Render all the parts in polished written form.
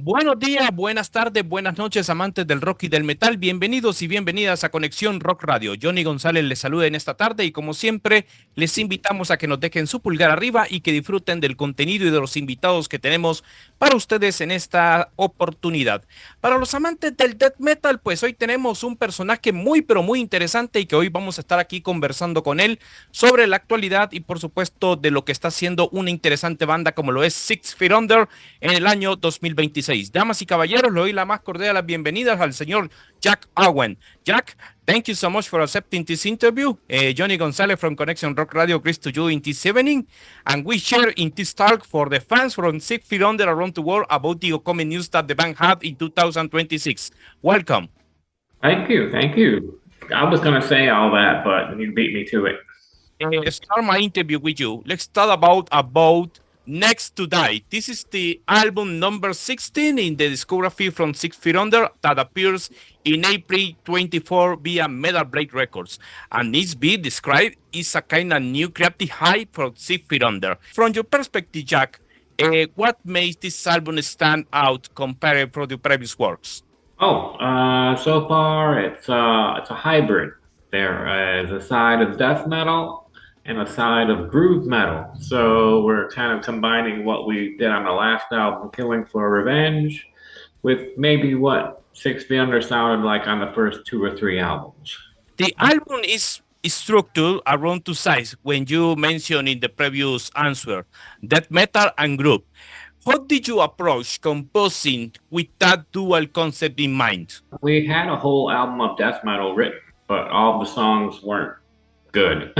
Buenos días, buenas tardes, buenas noches, amantes del rock y del metal. Bienvenidos y bienvenidas a Conexión Rock Radio. Johnny González les saluda en esta tarde y como siempre les invitamos a que nos dejen su pulgar arriba y que disfruten del contenido y de los invitados que tenemos para ustedes en esta oportunidad. Para los amantes del death metal, pues hoy tenemos un personaje muy pero muy interesante y que hoy vamos a estar aquí conversando con él sobre la actualidad y por supuesto de lo que está haciendo una interesante banda como lo es Six Feet Under en el año 2026. Damas y caballeros, le doy la más cordial las bienvenidas al señor Jack Owen. Jack, thank you so much for accepting this interview. Johnny Gonzalez from Conexión Rock Radio agrees to you in this evening, and we share in this talk for the fans from Six Feet Under around the world about the upcoming news that the band had in 2026. Welcome. Thank you. Thank you. I was going to say all that, but you beat me to it. Start my interview with you. Let's talk about Next to Die. This is the album number 16 in the discography from Six Feet Under that appears in April 24 via Metal Blade Records. And it's being described as a kind of new creative high for Six Feet Under. From your perspective, Jack, what makes this album stand out compared to the previous works? So far it's a hybrid. There is a side of death metal and a side of groove metal. So we're kind of combining what we did on the last album, Killing for Revenge, with maybe what Six Feet Under sounded like on the first two or three albums. The album is structured around two sides when you mentioned in the previous answer, death metal and group. How did you approach composing with that dual concept in mind? We had a whole album of death metal written, but all the songs weren't good.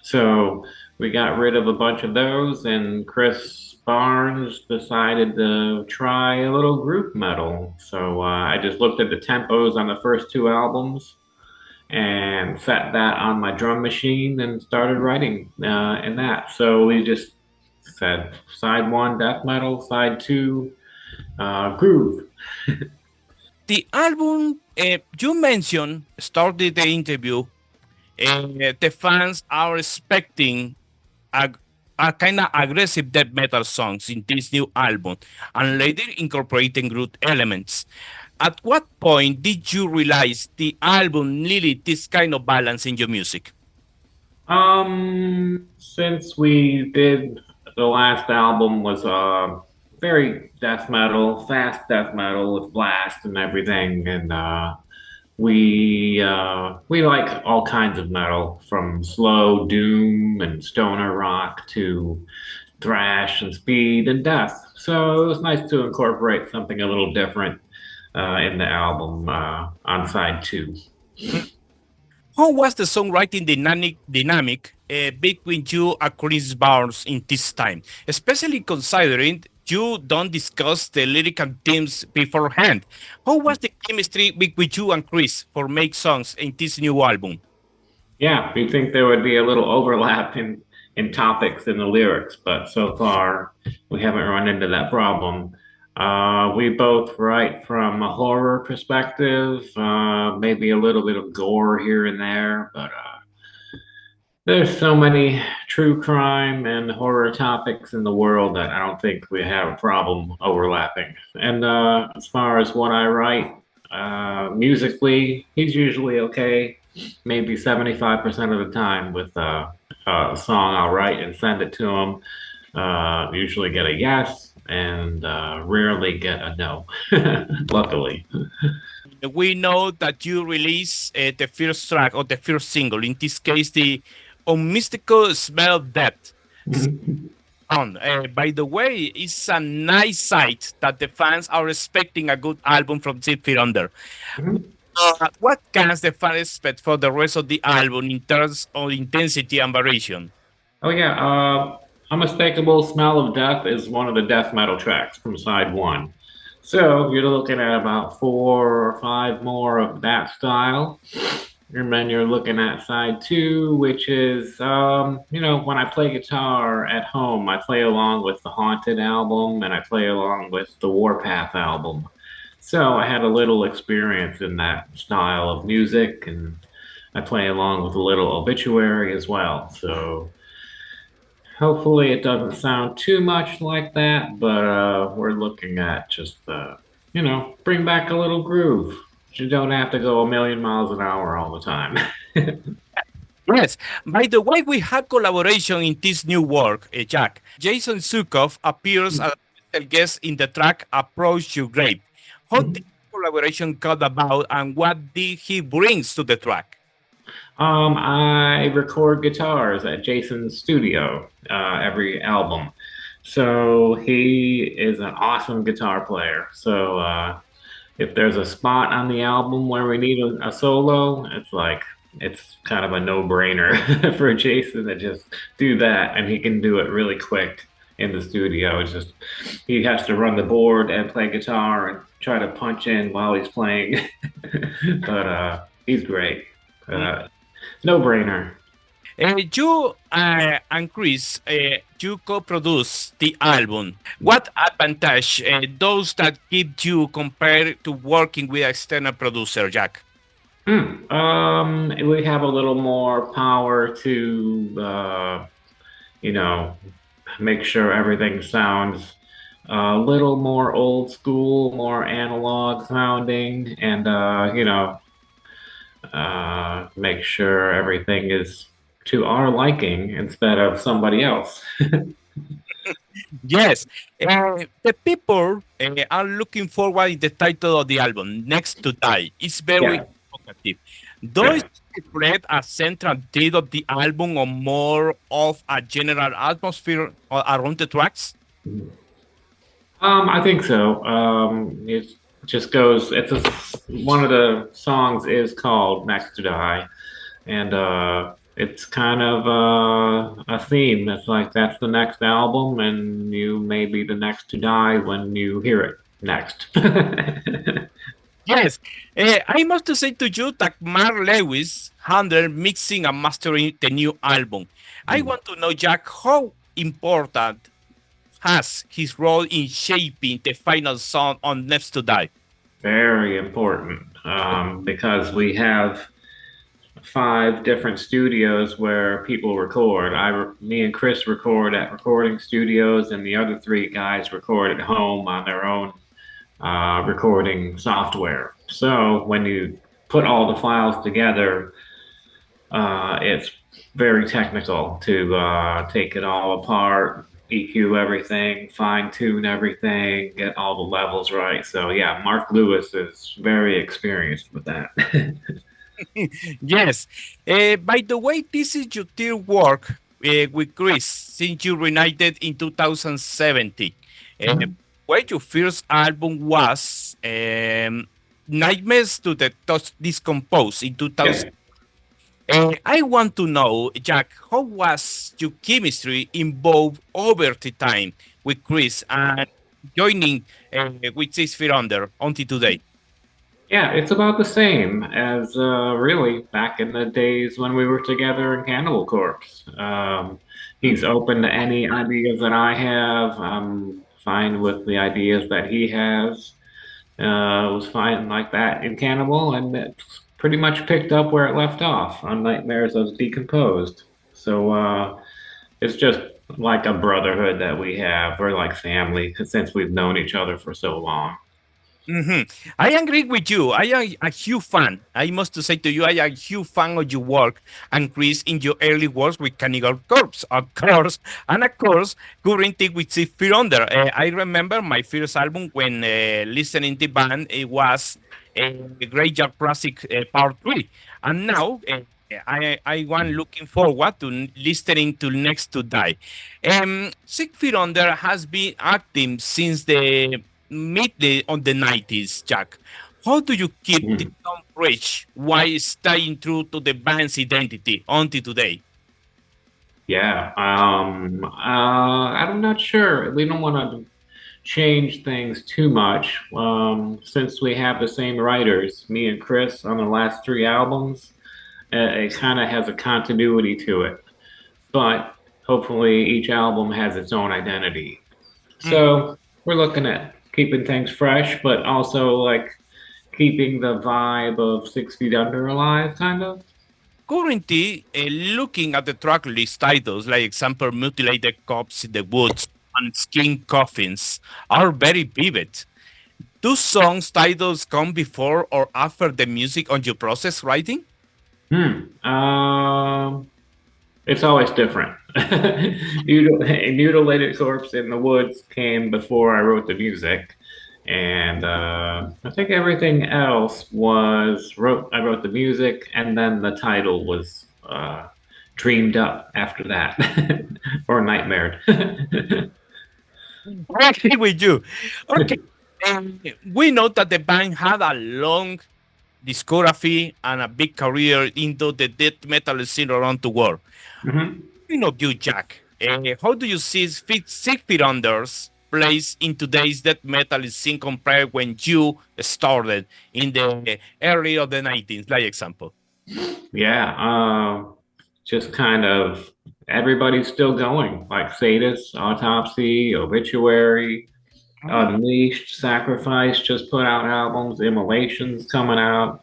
So we got rid of a bunch of those, and Chris Barnes decided to try a little group metal. So I just looked at the tempos on the first two albums and set that on my drum machine and started writing in that. So we just said side one, death metal, side two, groove. The album you mentioned started the interview. The fans are expecting a kind of aggressive death metal songs in this new album and later incorporating group elements. At what point did you realize the album needed this kind of balance in your music? Since we did the last album was very death metal, fast death metal with blast and everything, and we like all kinds of metal, from slow doom and stoner rock to thrash and speed and death. So it was nice to incorporate something a little different in the album on side two. How was the songwriting dynamic between you and Chris Barnes in this time, especially considering you don't discuss the lyrical themes beforehand? How was the chemistry between you and Chris for make songs in this new album? Yeah, we think there would be a little overlap in topics in the lyrics, but so far we haven't run into that problem. We both write from a horror perspective, maybe a little bit of gore here and there, but there's so many true crime and horror topics in the world that I don't think we have a problem overlapping. And as far as what I write, musically, he's usually okay, maybe 75% of the time with a song I'll write and send it to him. Usually get a yes and rarely get a no, luckily. We know that you released the first track or the first single, in this case, the Unmystical Smell Death. By the way, it's a nice sight that the fans are expecting a good album from Six Feet Under. What can the fans expect for the rest of the album in terms of intensity and variation? Oh yeah, Unmistakable Smell of Death is one of the death metal tracks from side one. So you're looking at about 4 or 5 more of that style. And then you're looking at side two, which is, when I play guitar at home, I play along with the Haunted album and I play along with the Warpath album. So I had a little experience in that style of music, and I play along with a little Obituary as well. So Hopefully it doesn't sound too much like that, but we're looking at just bring back a little groove. You don't have to go a million miles an hour all the time. Yes. By the way, we had collaboration in this new work, Jack. Jason Sukoff appears as a special guest in the track Approach Your Grave. How did collaboration come about and what did he brings to the track? I record guitars at Jason's studio every album. So he is an awesome guitar player. So if there's a spot on the album where we need a solo, it's kind of a no-brainer for Jason to just do that, and he can do it really quick in the studio. It's just he has to run the board and play guitar and try to punch in while he's playing. But he's great. No-brainer. You and Chris, you co-produce the album. What advantage does that give you compared to working with external producer, Jack? We have a little more power to, make sure everything sounds a little more old school, more analog sounding, and make sure everything is to our liking instead of somebody else. Yes, the people are looking forward to the title of the album, Next to Die. It's very evocative. Does it reflect a central theme of the album or more of a general atmosphere around the tracks? I think so. It just goes. One of the songs is called "Next to Die," and it's kind of a theme. It's like that's the next album, and you may be the next to die when you hear it next. Yes, I must say to you that Mark Lewis handled mixing and mastering the new album. I want to know, Jack, how important has his role in shaping the final song on Next to Die? Very important, because we have 5 different studios where people record. Me and Chris record at recording studios, and the other 3 guys record at home on their own recording software. So when you put all the files together, it's very technical to take it all apart, EQ everything, fine tune everything, get all the levels right. So yeah, Mark Lewis is very experienced with that. Yes. By the way, this is your third work with Chris since you reunited in 2017. Where your first album was Nightmares to the Discompose in 2000. I want to know, Jack, how was your chemistry involved over the time with Chris and joining with 6 Feet Under until today? Yeah, it's about the same as really back in the days when we were together in Cannibal Corpse. He's open to any ideas that I have. I'm fine with the ideas that he has. It was fine like that in Cannibal, and it's pretty much picked up where it left off on Nightmares of Decomposed. So it's just like a brotherhood that we have. We're like family since we've known each other for so long. I agree with you. I am a huge fan. I must say to you, I am a huge fan of your work and Chris in your early works with Cannibal Corpse, of course, and of course, currently with 6 Feet Under. I remember my first album when listening to the band, it was Great Jack Classic Part 3. And now, I want looking forward to listening to Next to Die. 6 Feet Under has been active since the on the 90s, Jack. How do you keep the tone fresh while staying true to the band's identity until today? Yeah, I'm not sure. We don't want to change things too much. Since we have the same writers, me and Chris, on the last 3 albums, it kind of has a continuity to it. But hopefully each album has its own identity. So we're looking at keeping things fresh, but also like keeping the vibe of 6 Feet Under alive, kind of. currently, looking at the track list titles, like example, mutilated corpse in the woods and skin coffins, are very vivid. Do songs titles come before or after the music on your process writing? It's always different. Mutilated corpse in the woods came before I wrote the music. And I think everything else I wrote the music, and then the title was dreamed up after that or nightmared. I agree with you. Okay. We know that the band had a long discography and a big career into the death metal scene around the world. You know, you, Jack, how do you see Six Feet Under's place in today's death metal scene compared when you started in the early of the 90s, like example? Yeah, just kind of everybody's still going, like Sadist, Autopsy, Obituary, Unleashed, Sacrifice just put out albums, Immolation's coming out.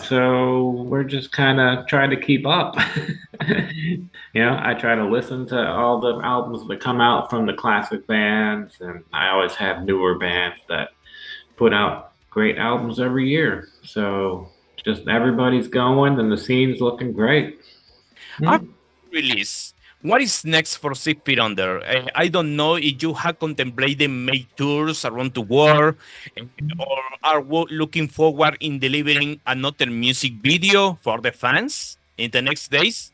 So we're just kind of trying to keep up. I try to listen to all the albums that come out from the classic bands, and I always have newer bands that put out great albums every year. So just everybody's going, and the scene's looking great. Release. What is next for Six Feet Under? I don't know if you have contemplated make tours around the world, or are looking forward in delivering another music video for the fans in the next days.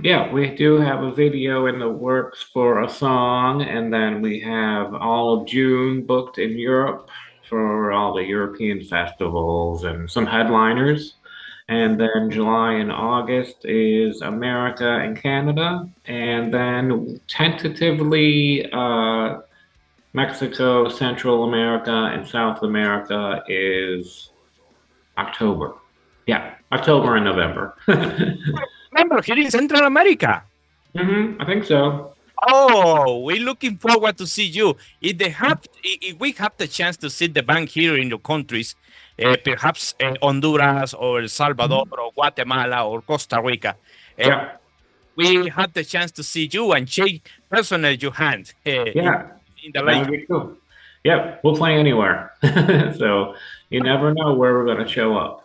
Yeah, we do have a video in the works for a song, and then we have all of June booked in Europe for all the European festivals and some headliners. And then July and August is America and Canada. And then tentatively Mexico, Central America, and South America is October. Yeah, October and November. Remember, here in Central America. I think so. Oh, we're looking forward to see you. If we have the chance to see the band here in your countries, perhaps Honduras or El Salvador or Guatemala or Costa Rica, we had the chance to see you and shake personally your hand. In the lake. Cool. Yep, we'll play anywhere. So you never know where we're going to show up.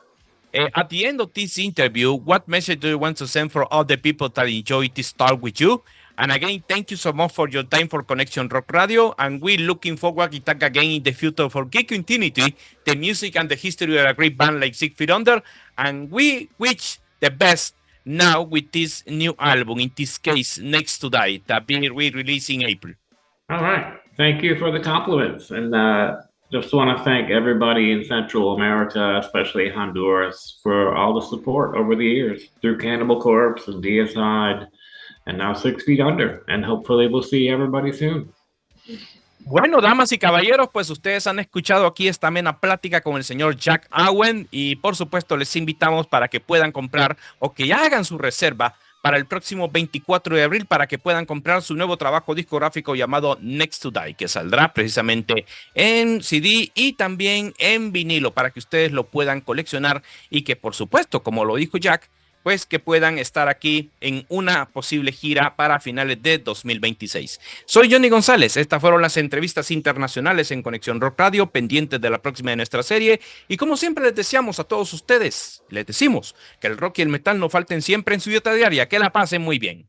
At the end of this interview, what message do you want to send for all the people that enjoy this talk with you? And again, thank you so much for your time for Conexión Rock Radio. And we're looking forward to talk again in the future for Geek Infinity, the music and the history of a great band like Six Feet Under. And we wish the best now with this new album, in this case, Next to Die, that will be released in April. All right. Thank you for the compliments. And just want to thank everybody in Central America, especially Honduras, for all the support over the years through Cannibal Corpse and Deicide. And now 6 Feet Under, and hopefully we'll see everybody soon. Bueno, damas y caballeros, pues ustedes han escuchado aquí esta amena plática con el señor Jack Owen y por supuesto les invitamos para que puedan comprar o que ya hagan su reserva para el próximo 24 de abril para que puedan comprar su nuevo trabajo discográfico llamado Next to Die, que saldrá precisamente en CD y también en vinilo para que ustedes lo puedan coleccionar y que por supuesto, como lo dijo Jack, pues que puedan estar aquí en una posible gira para finales de 2026. Soy Johnny González. Estas fueron las entrevistas internacionales en Conexión Rock Radio, pendientes de la próxima de nuestra serie. Y como siempre les deseamos a todos ustedes, les decimos que el rock y el metal no falten siempre en su dieta diaria. Que la pasen muy bien.